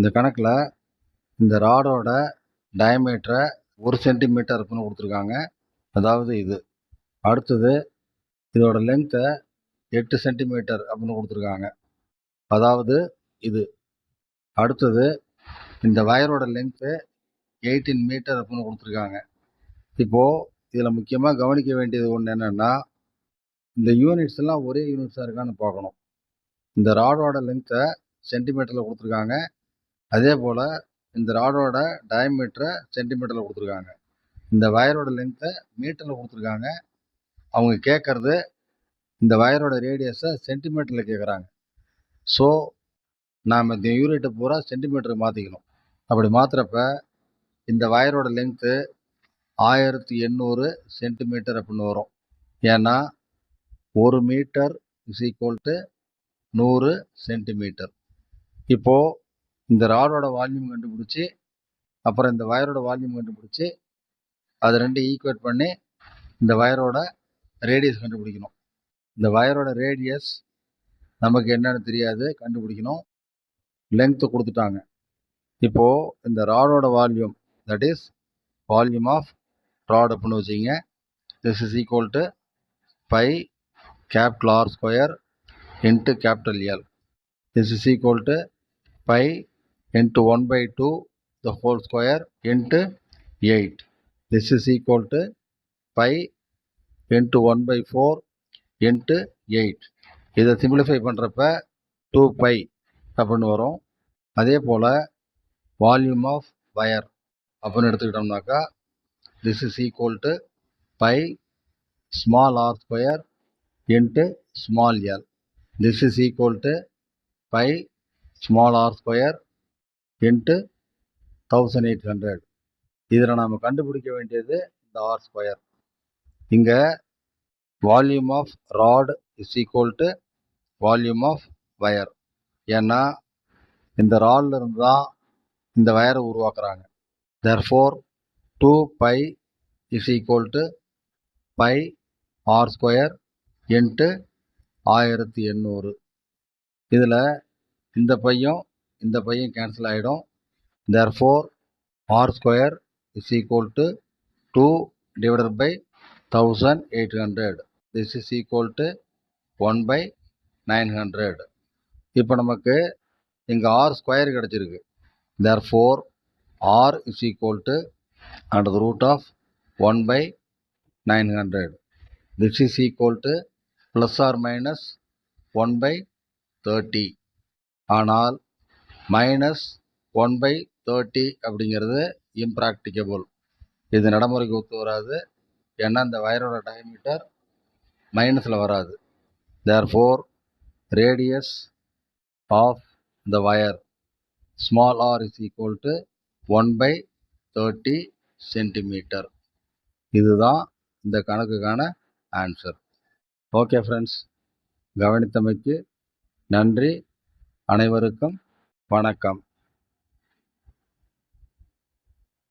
இந்த கணக்கில் இந்த ராடோட டயமீட்டரை 1 சென்டிமீட்டர் இருக்குன்னு கொடுத்துருக்காங்க. அதாவது இது. அடுத்தது இதோட லென்த்தை 8 சென்டிமீட்டர் அப்படின்னு கொடுத்துருக்காங்க. அதாவது இது. அடுத்தது இந்த வயரோட லென்த்து 18 மீட்டர் அப்படின்னு கொடுத்துருக்காங்க. இப்போது இதில் முக்கியமாக கவனிக்க வேண்டியது ஒன்று என்னென்னா, இந்த யூனிட்ஸ் எல்லாம் ஒரே யூனிட்ஸாக இருக்கான்னு பார்க்கணும். இந்த ராடோட லென்த்தை சென்டிமீட்டரில் கொடுத்துருக்காங்க. அதே போல் இந்த ராடோட டயமீட்டரை சென்டிமீட்டரில் கொடுத்துருக்காங்க. இந்த வயரோட லென்த்தை மீட்டரில் கொடுத்துருக்காங்க. அவங்க கேட்குறது இந்த வயரோட ரேடியஸை சென்டிமீட்டரில் கேட்குறாங்க. ஸோ நாம் இந்த யூனிட்டை பூரா சென்டிமீட்டருக்கு மாற்றிக்கணும். அப்படி மாற்றுறப்ப இந்த வயரோட லென்த்து 1800 சென்டிமீட்டர் அப்படின்னு வரும். ஏன்னா 1 metre is equal to 100 centimetre. இப்போது இந்த ராடோட வால்யூம் கண்டுபிடிச்சி, அப்புறம் இந்த வயரோட வால்யூம் கண்டுபிடிச்சி, அது ரெண்டு ஈக்குவேட் பண்ணி இந்த வயரோட ரேடியஸ் கண்டுபிடிக்கணும். இந்த வயரோட ரேடியஸ் நமக்கு என்னன்னு தெரியாது, கண்டுபிடிக்கணும். லென்த்து கொடுத்துட்டாங்க. இப்போது இந்த ராடோட volume, that is volume of rod அப்படின்னு வச்சிங்க. This is equal to pi capital R square into capital L. This is equal to pi into 1/2 the whole square into 8. This is equal to pi into 1/4 into 8. இதை simplify பண்ணுறப்ப 2 pi அப்படின்னு வரும். அதே போல் volume of wire அப்படின்னு எடுத்துக்கிட்டோம்னாக்கா this is equal to pi small r square into small l. This is equal to pi small r square into 1800. இதில் நாம் கண்டுபிடிக்க வேண்டியது இந்த ஆர் ஸ்கொயர். இங்கே volume of rod is equal to volume of wire. ஏன்னா இந்த ராடில் இருந்து தான் இந்த வயரை உருவாக்குறாங்க. Therefore 2 pi is equal to pi R square into 1800. இதில் இந்த பையும் கேன்சல் ஆகிடும். Therefore r square is equal to 2 divided by 1800. This is equal to 1/900. இப்போ நமக்கு இங்கே r ஸ்கொயர் கிடச்சிருக்கு. Therefore r is equal to under the root of 1/900. This is equal to plus or minus 1/30. ஆனால் minus 1/30 அப்படிங்கிறது இம்ப்ராக்டிகபிள். இது நடைமுறைக்கு ஒத்து வராது. ஏன்னா இந்த வயரோட டயமீட்டர் மைனஸில் வராது. Therefore radius of the wire small R is equal to 1/30 centimetre. இதுதான் இந்த கணக்குக்கான ஆன்சர். ஓகே ஃப்ரெண்ட்ஸ், கவனித்தமைக்கு நன்றி. அனைவருக்கும் வணக்கம்.